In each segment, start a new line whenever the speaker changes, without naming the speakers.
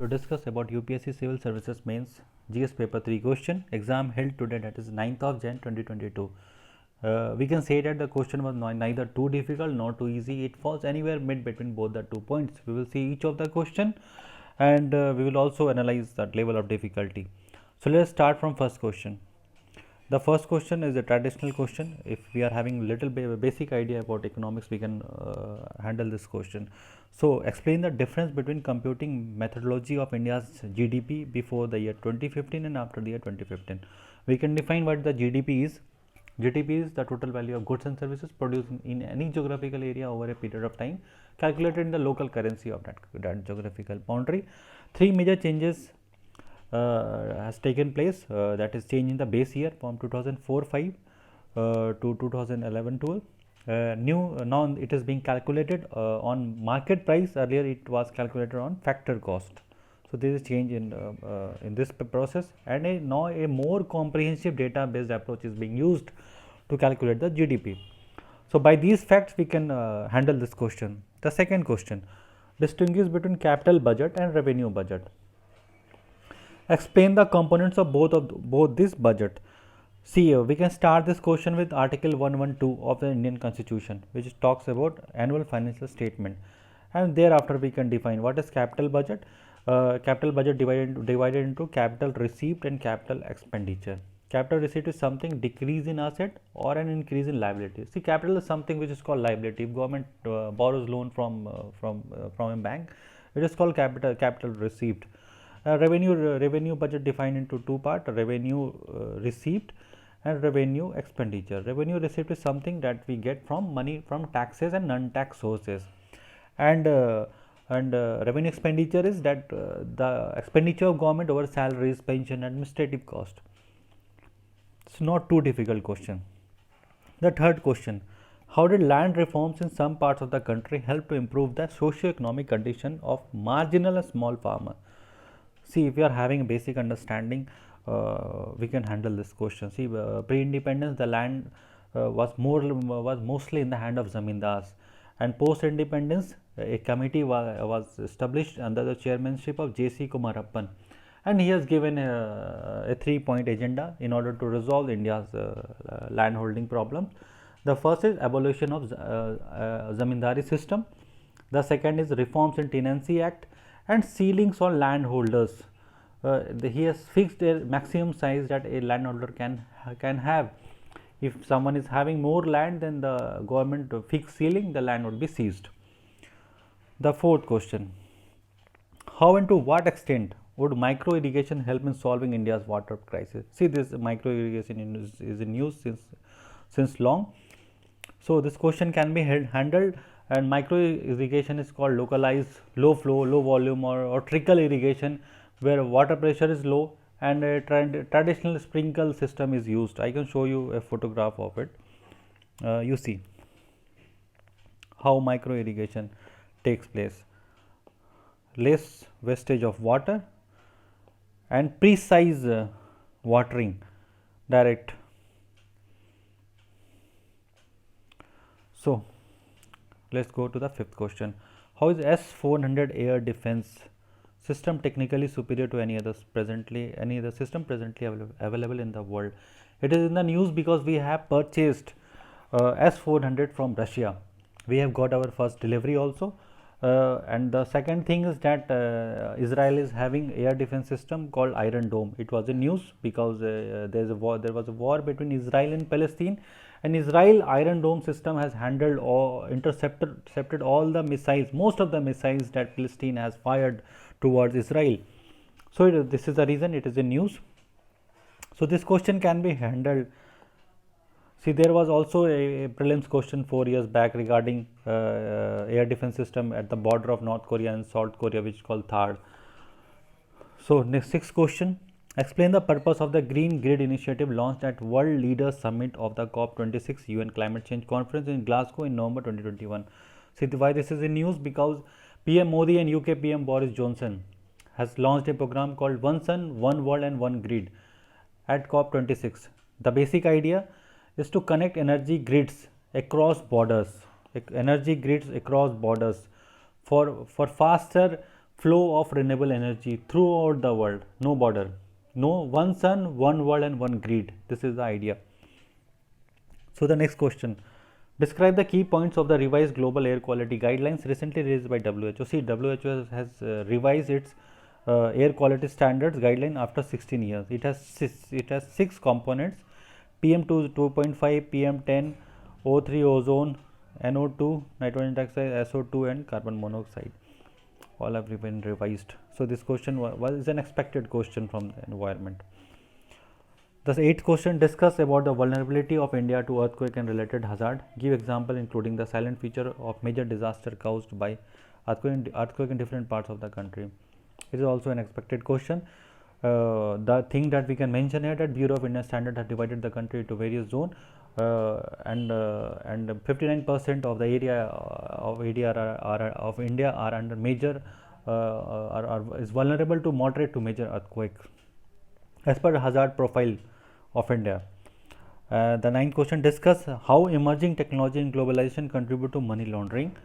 To discuss about UPSC Civil Services Mains GS Paper 3 question exam held today, that is 9th of Jan 2022. We can say that the question was neither too difficult nor too easy. It falls anywhere mid between both the 2 points. We will see each of the question and we will also analyze that level of difficulty. So let us start from first question. The first question is a traditional question. If we are having little basic idea about economics, we can handle this question. So explain the difference between computing methodology of India's GDP before the year 2015 and after the year 2015. We can define what the GDP is. GDP is the total value of goods and services produced in any geographical area over a period of time, calculated in the local currency of that geographical boundary. Three major changes has taken place, that is change in the base year from 2004-5 to 2011-12. Now it is being calculated on market price. Earlier it was calculated on factor cost. So there is change in this process, and now a more comprehensive data based approach is being used to calculate the GDP. So by these facts we can handle this question. The second question, distinguish between capital budget and revenue budget. Explain the components of both this budget. See, we can start this question with Article 112 of the Indian Constitution, which talks about annual financial statement, and thereafter we can define what is capital budget. Capital budget divided into capital receipt and capital expenditure. Capital receipt is something decrease in asset or an increase in liability. See, capital is something which is called liability. If government borrows loan from a bank, it is called capital receipt. Revenue budget defined into two parts: revenue receipt and revenue expenditure. Revenue receipt is something that we get from money from taxes and non-tax sources, and revenue expenditure is that the expenditure of government over salaries, pension, administrative cost. It's not too difficult question. The third question, how did land reforms in some parts of the country help to improve the socio-economic condition of marginal and small farmer? See, if we are having a basic understanding, we can handle this question. See, pre-independence, the land was mostly in the hand of zamindars, and post-independence, a committee was established under the chairmanship of J.C. Kumarappan, and he has given a 3-point agenda in order to resolve India's land holding problems. The first is abolition of zamindari system. The second is reforms in Tenancy Act and ceilings on landholders. He has fixed a maximum size that a landholder can have. If someone is having more land than the government fixed ceiling, the land would be seized. The fourth question, how and to what extent would micro irrigation help in solving India's water crisis? See, this micro irrigation is in use since long. So this question can be handled, and micro irrigation is called localized low flow, low volume or trickle irrigation, where water pressure is low and a traditional sprinkle system is used. I can show you a photograph of it. You see how micro irrigation takes place. Less wastage of water and precise watering, direct. So let's go to the fifth question. How is S-400 air defense system technically superior to any other system presently available in the world? It is in the news because we have purchased S-400 from Russia. We have got our first delivery also, and the second thing is that Israel is having air defense system called Iron Dome. It was in news because there was a war between Israel and Palestine, and Israel Iron Dome system has handled or intercepted all the missiles, most of the missiles that Palestine has fired towards Israel. So this is the reason it is in news. So this question can be handled. See, there was also a prelims question 4 years back regarding air defense system at the border of North Korea and South Korea, which is called THAAD. So next, sixth question, explain the purpose of the Green Grid initiative launched at World Leaders Summit of the COP26 UN Climate Change Conference in Glasgow in November 2021. See, why this is in news? Because PM Modi and UK PM Boris Johnson has launched a program called One Sun, One World and One Grid at COP26. The basic idea is to connect energy grids across borders, for flow of renewable energy throughout the world, no border, no one sun, one world, and one grid. This is the idea. So the next question, describe the key points of the revised global air quality guidelines recently released by WHO. See, WHO has revised its air quality standards guideline after 16 years. It has six components: PM2 2.5, PM10, O3 ozone, NO2 nitrogen dioxide, SO2, and carbon monoxide. All have been revised. So this question was an expected question from the environment. The eighth question, discuss about the vulnerability of India to earthquake and related hazard. Give example including the silent feature of major disaster caused by earthquake in different parts of the country. It is also an expected question. The thing that we can mention here, that Bureau of Indian Standard has divided the country into various zones, and 59% of the area of India are under major is vulnerable to moderate to major earthquake as per the hazard profile of India. The ninth question, discuss how emerging technology and globalization contribute to money laundering.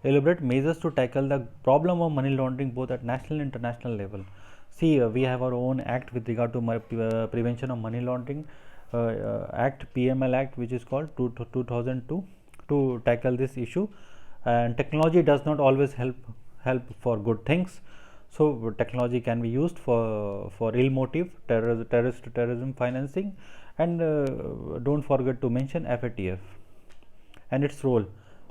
Elaborate measures to tackle the problem of money laundering both at national and international level. See, we have our own act with regard to prevention of money laundering, Act PML Act, which is called 2002, to tackle this issue. And technology does not always help for good things. So technology can be used for ill motive, terrorism financing, and don't forget to mention FATF and its role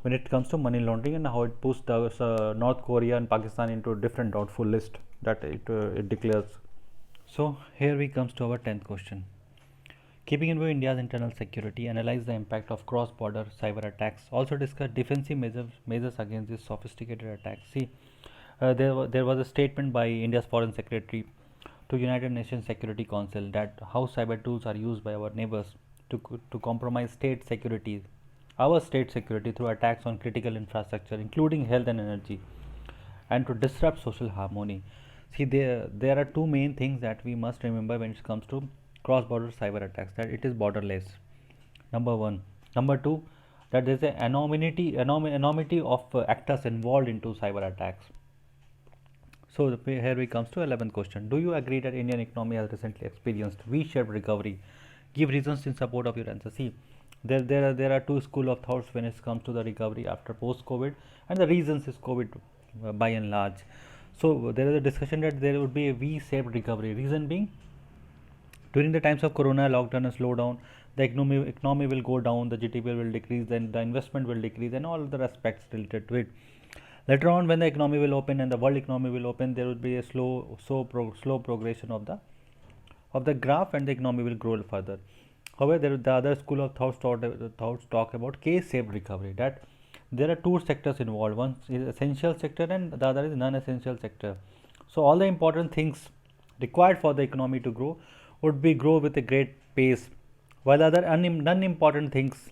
when it comes to money laundering, and how it puts North Korea and Pakistan into a different doubtful list that it declares. So here we comes to our 10th question. Keeping in view India's internal security, analyze the impact of cross-border cyber attacks. Also discuss defensive measures against these sophisticated attacks. See, there was a statement by India's Foreign Secretary to United Nations Security Council that how cyber tools are used by our neighbors to compromise state security, our state security, through attacks on critical infrastructure, including health and energy, and to disrupt social harmony. See, there are two main things that we must remember when it comes to cross-border cyber attacks, that it is borderless, number one. Number two, that there is an anonymity of actors involved into cyber attacks. So here we comes to 11th question. Do you agree that Indian economy has recently experienced V-shaped recovery? Give reasons in support of your answer. See, there are two school of thoughts when it comes to the recovery after post-COVID, and the reasons is COVID by and large. So there is a discussion that there would be a V-shaped recovery. Reason being, during the times of corona, lockdown and slowdown, the economy will go down, the GDP will decrease, then the investment will decrease, and all other aspects related to it. Later on, when the economy will open and the world economy will open, there will be a slow progression of the graph, and the economy will grow further. However, the other school of thoughts talk about K-shaped recovery, that there are two sectors involved. One is essential sector and the other is non-essential sector. So all the important things required for the economy to grow would be grow with a great pace, while other non-important things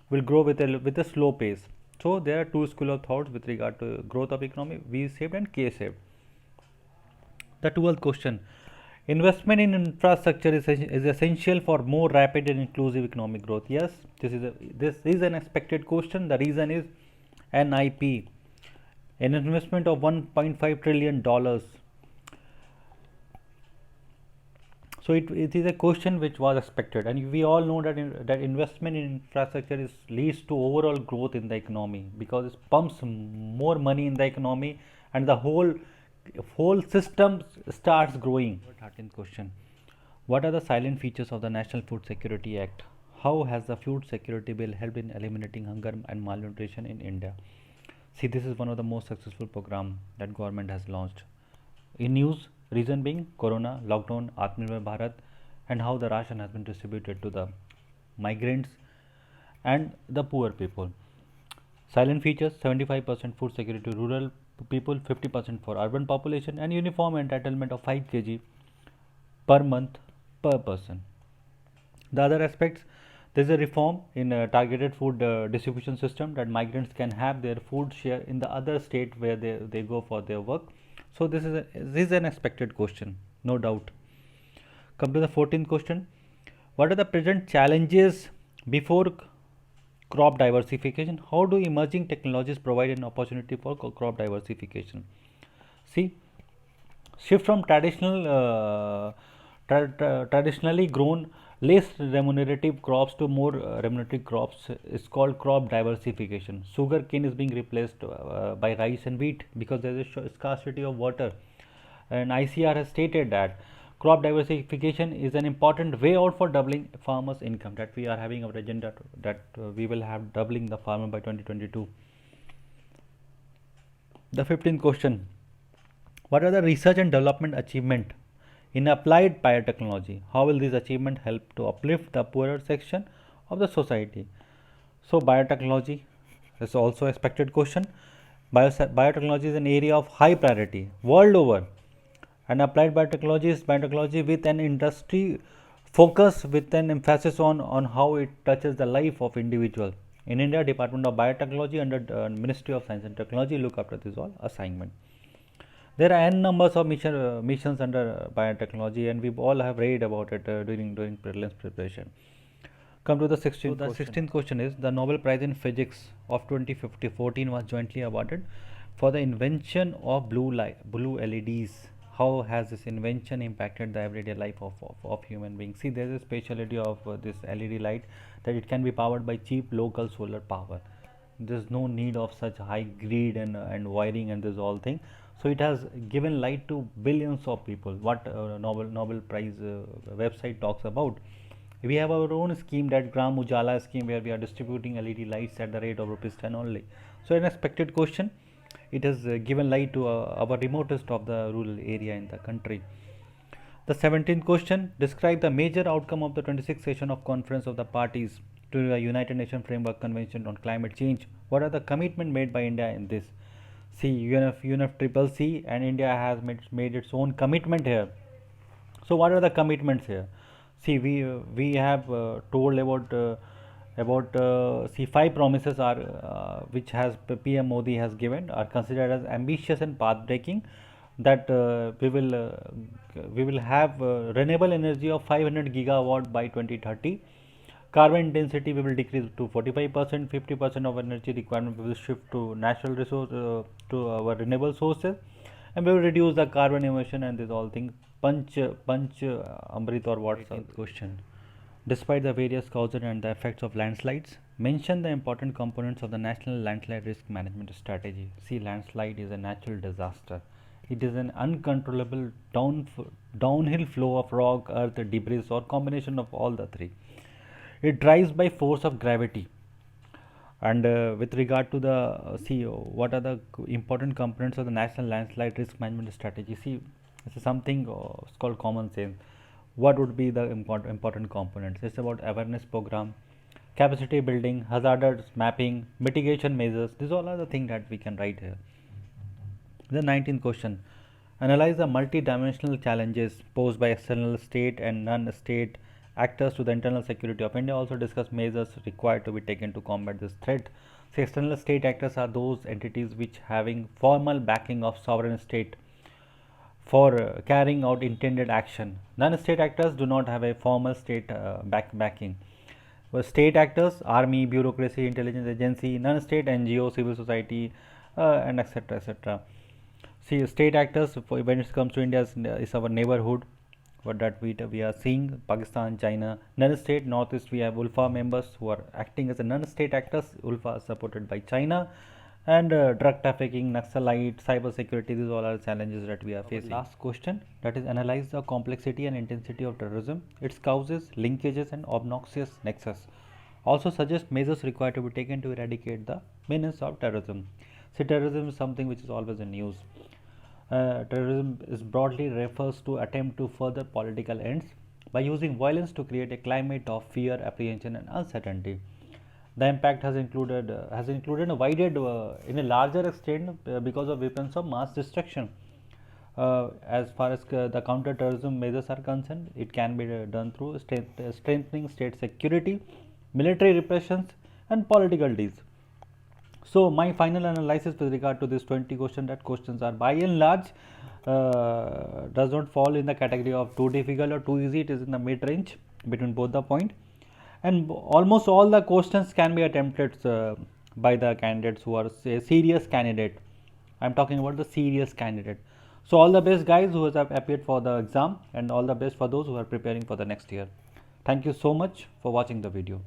will grow with a slow pace. So there are two school of thoughts with regard to growth of economy, V-shaped and K-shaped. The 12th question, investment in infrastructure is essential for more rapid and inclusive economic growth. Yes, this is an expected question. The reason is NIP, an investment of $1.5 trillion. So it is a question which was expected, and we all know that that investment in infrastructure leads to overall growth in the economy, because it pumps more money in the economy, and the whole system starts growing. 13th question, what are the silent features of the National Food Security Act? How has the food security bill helped in eliminating hunger and malnutrition in India? See, this is one of the most successful program that government has launched. In news, reason being corona, lockdown, Atmanirbhar Bharat, and how the ration has been distributed to the migrants and the poor people. Silent features, 75% food security to rural people, 50% for urban population, and uniform entitlement of 5 kg per month per person. The other aspects, there is a reform in a targeted food distribution system, that migrants can have their food share in the other state where they go for their work. So this is an expected question, no doubt. Come to the 14th question. What are the present challenges before crop diversification? How do emerging technologies provide an opportunity for crop diversification? See, Shift from traditionally grown less remunerative crops to more remunerative crops is called crop diversification. Sugar cane is being replaced by rice and wheat because there is a scarcity of water, and ICR has stated that crop diversification is an important way out for doubling farmers' income. That we are having our agenda that we will have doubling the farmer by 2022. The 15th question: what are the research and development achievement in applied biotechnology? How will this achievement help to uplift the poorer section of the society? So, biotechnology is also expected question. Biotechnology is an area of high priority world over, and applied biotechnology is biotechnology with an industry focus, with an emphasis on how it touches the life of individual. In India, Department of Biotechnology under Ministry of Science and Technology look after this all assignment. There are n numbers of missions under biotechnology, and we all have read about it during prelims preparation. Come to the 16th. So the 16th question is: the Nobel Prize in Physics of 2014 was jointly awarded for the invention of blue LEDs. How has this invention impacted the everyday life of human beings? See, there is a speciality of this LED light, that it can be powered by cheap local solar power. There's no need of such high grid and wiring and this all thing. So it has given light to billions of people. What Nobel Prize website talks about. We have our own scheme, that Gram Ujala scheme, where we are distributing LED lights at the rate of ₹10 only. So an expected question. It has given light to our remotest of the rural area in the country. The 17th question: describe the major outcome of the 26th session of Conference of the Parties to the United Nations Framework Convention on Climate Change. What are the commitments made by India in this? See, UNFCCC and India has made its own commitment here. So what are the commitments here? See, we have told about see, 5 promises are which has PM Modi has given, are considered as ambitious and path breaking. That we will have renewable energy of 500 gigawatt by 2030. Carbon intensity we will decrease to 45%. 50% of energy requirement we will shift to natural resource, to our renewable sources, and we will reduce the carbon emission and this all things. Punch Amrit, or what's the question? Despite the various causes and the effects of landslides, mention the important components of the National Landslide Risk Management Strategy. See, landslide is a natural disaster. It is an uncontrollable downhill flow of rock, earth, debris, or combination of all the three. It drives by force of gravity. And with regard to the see, what are the important components of the National Landslide Risk Management Strategy? See, this is something it's called common sense. What would be the important components? It's about awareness program, capacity building, hazardous mapping, mitigation measures. These all are the things that we can write here. The 19th question: analyze the multi-dimensional challenges posed by external state and non-state actors to the internal security of India. Also discuss measures required to be taken to combat this threat. So external state actors are those entities which having formal backing of sovereign state for carrying out intended action. Non-state actors do not have a formal state backing. State actors: army, bureaucracy, intelligence agency; non-state NGO, civil society, and etc. etc. See, state actors, when it comes to India, is our neighborhood. What that we are seeing: Pakistan, China. Non-state, Northeast, we have ULFA members who are acting as a non-state actors. ULFA is supported by China. And drug trafficking, Naxalite, cyber security, these all are challenges that we are facing. Last question, that is analyze the complexity and intensity of terrorism, its causes, linkages, and obnoxious nexus. Also suggest measures required to be taken to eradicate the menace of terrorism. See, terrorism is something which is always in news. Terrorism is broadly refers to attempt to further political ends by using violence to create a climate of fear, apprehension, and uncertainty. The impact has included a widened in a larger extent because of weapons of mass destruction. As far as the counter-terrorism measures are concerned, it can be done through strengthening state security, military repressions, and political deals. So my final analysis with regard to this 20 question, that questions are by and large does not fall in the category of too difficult or too easy. It is in the mid range between both the point, and almost all the questions can be attempted by the candidates who are a serious candidate. I am talking about the serious candidate. So all the best guys who have appeared for the exam, and all the best for those who are preparing for the next year. Thank you so much for watching the video.